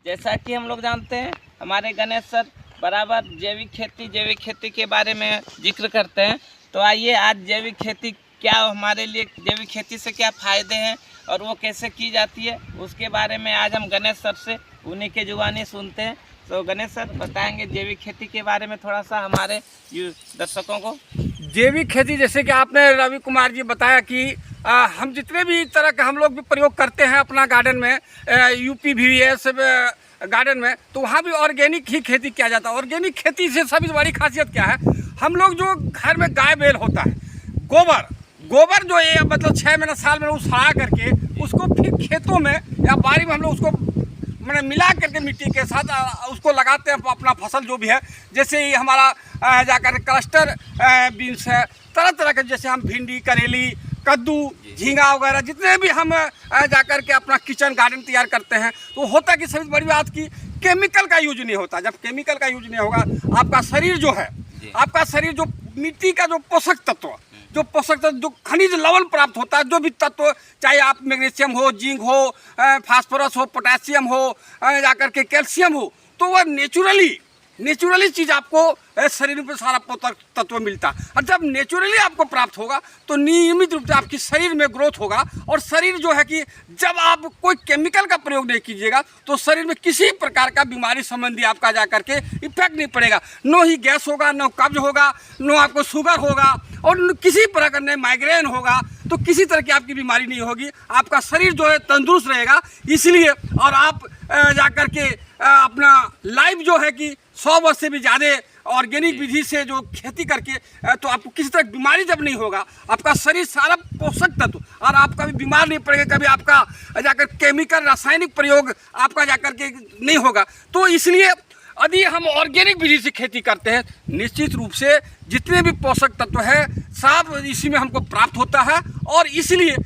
जैसा कि हम लोग जानते हैं हमारे गणेश सर बराबर जैविक खेती के बारे में जिक्र करते हैं। तो आइए आज जैविक खेती क्या हमारे लिए, जैविक खेती से क्या फ़ायदे हैं और वो कैसे की जाती है, उसके बारे में आज हम गणेश सर से उन्हीं के जुबानी सुनते हैं। तो गणेश सर बताएंगे जैविक खेती के बारे में थोड़ा सा हमारे दर्शकों को। जैविक खेती जैसे कि आपने रवि कुमार जी बताया कि हम जितने भी तरह के हम लोग भी प्रयोग करते हैं अपना गार्डन में, UPVS गार्डन में, तो वहाँ भी ऑर्गेनिक ही खेती किया जाता है। ऑर्गेनिक खेती से सबसे बड़ी खासियत क्या है, हम लोग जो घर में गाय बैल होता है, गोबर जो ये मतलब 6 महीना साल में उछाला करके उसको फिर खेतों में या बाड़ी में हम लोग उसको मैंने मिला करके मिट्टी के साथ उसको लगाते हैं अपना फसल जो भी है। जैसे ही हमारा जाकर क्लस्टर बीन्स है, तरह तरह के, जैसे हम भिंडी, करेली, कद्दू, झींगा वगैरह जितने भी हम जाकर के अपना किचन गार्डन तैयार करते हैं, तो होता कि सबसे बड़ी बात की केमिकल का यूज नहीं होता। जब केमिकल का यूज नहीं होगा, आपका शरीर जो है, आपका शरीर जो मिट्टी का जो पोषक तत्व जो खनिज लवण प्राप्त होता है, जो भी तत्व, चाहे आप मैग्नीशियम हो, जिंक हो, फास्फोरस हो, पोटेशियम हो, जाकर के कैल्शियम हो, तो वह नेचुरली चीज़ आपको शरीर में सारा पोषक तत्व मिलता है। और जब नेचुरली आपको प्राप्त होगा तो नियमित रूप से आपकी शरीर में ग्रोथ होगा। और शरीर जो है कि जब आप कोई केमिकल का प्रयोग नहीं कीजिएगा तो शरीर में किसी प्रकार का बीमारी संबंधी आपका जाकर के इफेक्ट नहीं पड़ेगा। नो ही गैस होगा, नो कब्ज होगा, नो आपको शुगर होगा और किसी प्रकार का माइग्रेन होगा, तो किसी तरह की आपकी बीमारी नहीं होगी। आपका शरीर जो है तंदुरुस्त रहेगा। इसलिए और आप जाकर के अपना लाइफ जो है कि 100 वर्ष से भी ज़्यादा ऑर्गेनिक विधि से जो खेती करके, तो आपको किसी तरह की बीमारी जब नहीं होगा, आपका शरीर सारा पोषक तत्व, और आप कभी बीमार नहीं पड़ेगा, कभी आपका जाकर केमिकल रासायनिक प्रयोग आपका जाकर के नहीं होगा। तो इसलिए यदि हम ऑर्गेनिक विधि से खेती करते हैं, निश्चित रूप से जितने भी पोषक तत्व है सब इसी में हमको प्राप्त होता है। और इसलिए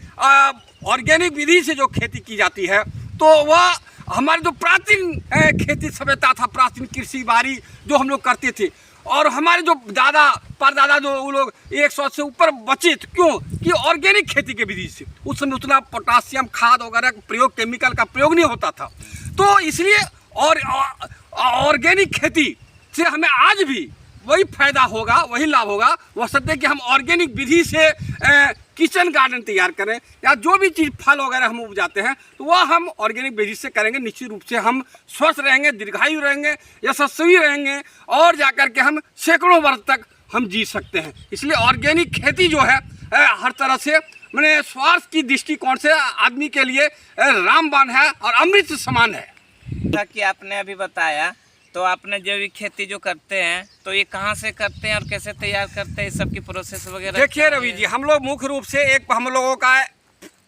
ऑर्गेनिक विधि से जो खेती की जाती है तो वह हमारी जो प्राचीन खेती सभ्यता था, प्राचीन कृषि बाड़ी जो हम लोग करते थे, और हमारे जो दादा परदादा जो वो लोग 100 से ऊपर बचे, क्यों कि ऑर्गेनिक खेती के विधि से उस समय उतना पोटासियम खाद वगैरह का प्रयोग, केमिकल का प्रयोग नहीं होता था। तो इसलिए और ऑर्गेनिक खेती से हमें आज भी वही फायदा होगा, वही लाभ होगा। वह सत्य कि हम ऑर्गेनिक विधि से किचन गार्डन तैयार करें या जो भी चीज़ फल वगैरह हम उपजाते हैं तो वह हम ऑर्गेनिक विधि से करेंगे। निश्चित रूप से हम स्वस्थ रहेंगे, दीर्घायु रहेंगे, यशस्वी रहेंगे और जाकर के हम सैकड़ों वर्ष तक हम जी सकते हैं। इसलिए ऑर्गेनिक खेती जो है हर तरह से मैंने स्वास्थ्य की दृष्टिकोण से आदमी के लिए रामबाण है और अमृत समान है। जैसा कि आपने अभी बताया, तो आपने जैविक खेती जो करते हैं तो ये कहाँ से करते हैं और कैसे तैयार करते हैं, इस सब की प्रोसेस वगैरह? देखिए रवि जी, हम लोग मुख्य रूप से एक हम लोगों का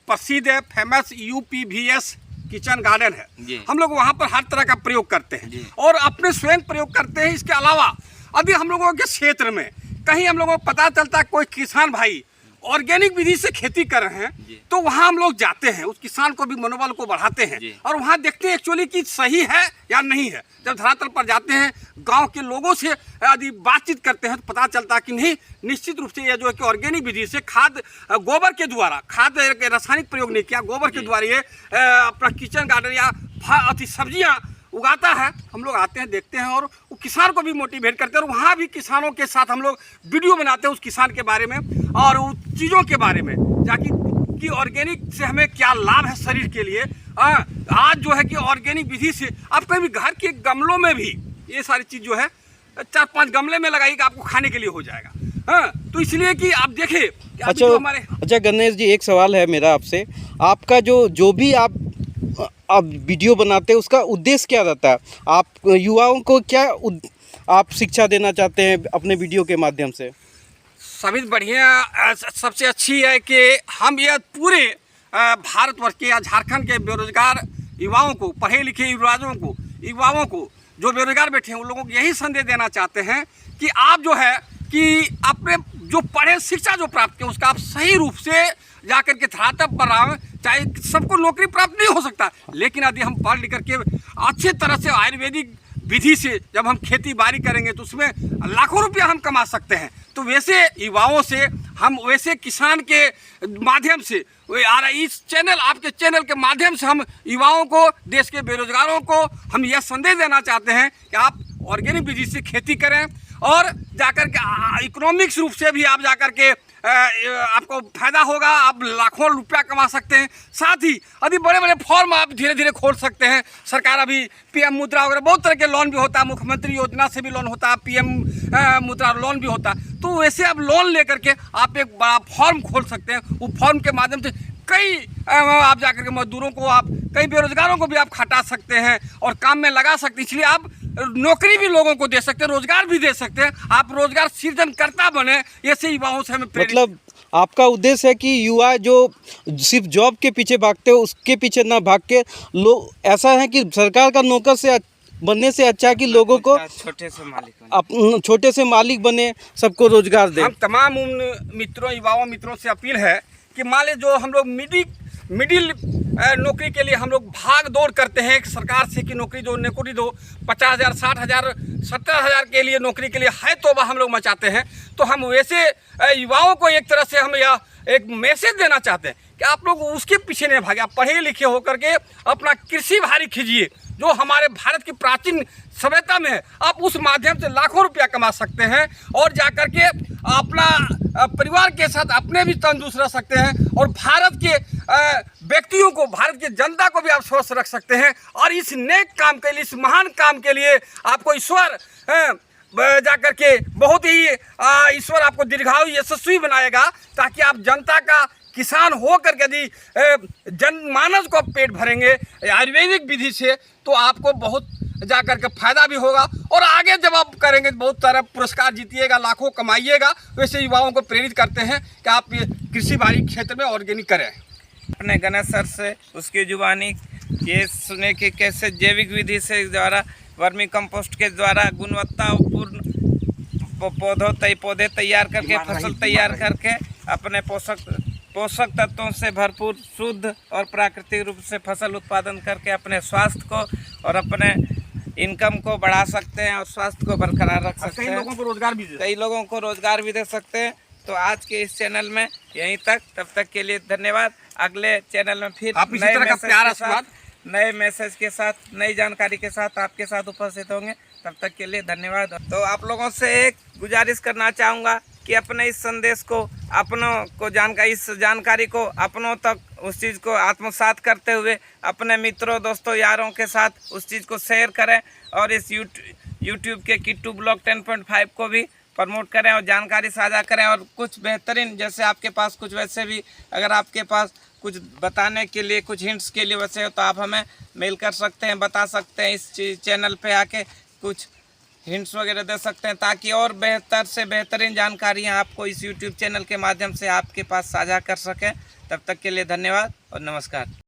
प्रसिद्ध है, फेमस UPVS किचन गार्डन है। हम लोग वहाँ पर हर तरह का प्रयोग करते हैं और अपने स्वयं प्रयोग करते हैं। इसके अलावा अभी हम लोगों के क्षेत्र में कहीं हम लोगों को पता चलता है कोई किसान भाई ऑर्गेनिक विधि से खेती कर रहे हैं, तो वहाँ हम लोग जाते हैं, उस किसान को भी मनोबल को बढ़ाते हैं और वहाँ देखते हैं एक्चुअली कि सही है या नहीं है। जब धरातल पर जाते हैं, गांव के लोगों से यदि बातचीत करते हैं तो पता चलता है कि नहीं, निश्चित रूप से ये जो है कि ऑर्गेनिक विधि से खाद, गोबर के द्वारा, खाद रासायनिक प्रयोग नहीं किया, गोबर के द्वारा ये अपना किचन गार्डन या सब्जियाँ उगाता है। हम लोग आते हैं, देखते हैं और वो किसान को भी मोटिवेट करते हैं और वहाँ भी किसानों के साथ हम लोग वीडियो बनाते हैं उस किसान के बारे में और उस चीज़ों के बारे में, जाकि कि ऑर्गेनिक से हमें क्या लाभ है शरीर के लिए। आज जो है कि ऑर्गेनिक विधि से आप कहीं भी घर के गमलों में भी ये सारी चीज़ जो है 4-5 गमले में लगाइएगा, आपको खाने के लिए हो जाएगा। तो इसलिए कि आप देखें। अच्छा गणेश जी, एक सवाल है मेरा आपसे, आपका जो भी आप वीडियो बनाते हैं उसका उद्देश्य क्या रहता है? आप युवाओं को क्या आप शिक्षा देना चाहते हैं अपने वीडियो के माध्यम से? सभी बढ़िया, सबसे अच्छी है कि हम यह पूरे भारतवर्ष के या झारखंड के बेरोजगार युवाओं को, पढ़े लिखे युवाओं को जो बेरोजगार बैठे हैं उन लोगों को यही संदेश देना चाहते हैं कि आप जो है कि अपने जो पढ़े शिक्षा जो प्राप्त किया उसका आप सही रूप से जाकर के धरातल पर आए। चाहे सबको नौकरी प्राप्त नहीं हो सकता, लेकिन यदि हम पढ़ लिख करके अच्छे तरह से आयुर्वेदिक विधि से जब हम खेती बाड़ी करेंगे तो उसमें लाखों रुपया हम कमा सकते हैं। तो वैसे युवाओं से हम वैसे किसान के माध्यम से इस चैनल, आपके चैनल के माध्यम से हम युवाओं को, देश के बेरोजगारों को हम यह संदेश देना चाहते हैं कि आप ऑर्गेनिक विधि से खेती करें और जाकर के इकोनॉमिक्स रूप से भी आप जाकर के आपको फायदा होगा, आप लाखों रुपया कमा सकते हैं। साथ ही अभी बड़े बड़े फॉर्म आप धीरे धीरे खोल सकते हैं। सरकार अभी पीएम मुद्रा वगैरह बहुत तरह के लोन भी होता है, मुख्यमंत्री योजना से भी लोन होता है, पीएम मुद्रा लोन भी होता है। तो वैसे आप लोन लेकर के आप एक बड़ा फॉर्म खोल सकते हैं। वो फॉर्म के माध्यम से कई आप जाकर के मजदूरों को, आप कई बेरोजगारों को भी आप खटा सकते हैं और काम में लगा सकते हैं। इसलिए आप नौकरी भी लोगों को दे सकते हैं, रोजगार भी दे सकते हैं। आप रोजगार सृजनकर्ता बने, ऐसे युवाओं से हमें मतलब आपका उद्देश्य है कि युवा जो सिर्फ जॉब के पीछे भागते हो उसके पीछे ना भाग के लोग, ऐसा है कि सरकार का नौकर से बनने से अच्छा है कि लोगों को छोटे से मालिक बने, सबको रोजगार दे। हम तमाम उन मित्रों, युवाओं मित्रों से अपील है कि मान ले जो हम लोग मिडिल नौकरी के लिए हम लोग भाग दौड़ करते हैं सरकार से कि नौकरी दो 50,000, 60,000, 70,000 के लिए नौकरी के लिए है तोबा हम लोग मचाते हैं। तो हम वैसे युवाओं को एक तरह से हम यह एक मैसेज देना चाहते हैं कि आप लोग उसके पीछे नहीं भागे, आप पढ़े लिखे होकर के अपना कृषि भारी कीजिए जो हमारे भारत की प्राचीन सभ्यता में है। आप उस माध्यम से लाखों रुपया कमा सकते हैं और जाकर के अपना परिवार के साथ अपने भी तंदुरुस्त रह सकते हैं और भारत के व्यक्तियों को, भारत की जनता को भी आप स्वस्थ रख सकते हैं। और इस नेक काम के लिए, इस महान काम के लिए आपको ईश्वर जाकर के बहुत ही ईश्वर आपको दीर्घायु यशस्वी बनाएगा, ताकि आप जनता का किसान हो करके यदि जनमानस को पेट भरेंगे आयुर्वेदिक विधि से तो आपको बहुत जाकर के फायदा भी होगा। और आगे जब आप करेंगे बहुत सारा पुरस्कार जीतिएगा, लाखों कमाइएगा। वैसे युवाओं को प्रेरित करते हैं कि आप ये कृषि बाड़ी क्षेत्र में ऑर्गेनिक करें। अपने गणेश सर से उसकी जुबानी ये सुने कि कैसे जैविक विधि से द्वारा वर्मी कंपोस्ट के द्वारा गुणवत्तापूर्ण पौधे तैयार करके, फसल तैयार करके अपने पोषक तत्वों से भरपूर शुद्ध और प्राकृतिक रूप से फसल उत्पादन करके अपने स्वास्थ्य को और अपने इनकम को बढ़ा सकते हैं और स्वास्थ्य को बरकरार रख सकते हैं। कई लोगों को रोजगार भी दे सकते हैं। तो आज के इस चैनल में यहीं तक, तब तक के लिए धन्यवाद। अगले चैनल में फिर आप इसी तरह का प्यार आशीर्वाद, नए मैसेज के साथ, नई जानकारी के साथ आपके साथ उपस्थित होंगे। तब तक के लिए धन्यवाद। तो आप लोगों से एक गुजारिश करना चाहूँगा कि अपने इस संदेश को, अपनों को इस जानकारी को अपनों तक उस चीज़ को आत्मसात करते हुए अपने मित्रों, दोस्तों, यारों के साथ उस चीज़ को शेयर करें और इस यूट्यूब के किट्टू ब्लॉग 10.5 को भी प्रमोट करें और जानकारी साझा करें। और कुछ बेहतरीन, जैसे आपके पास कुछ वैसे भी, अगर आपके पास कुछ बताने के लिए, कुछ हिंट्स के लिए वैसे हो तो आप हमें मेल कर सकते हैं, बता सकते हैं। इस चैनल पे आके कुछ हिंट्स वगैरह दे सकते हैं ताकि और बेहतर से बेहतरीन जानकारियाँ आपको इस यूट्यूब चैनल के माध्यम से आपके पास साझा कर सकें। तब तक के लिए धन्यवाद और नमस्कार।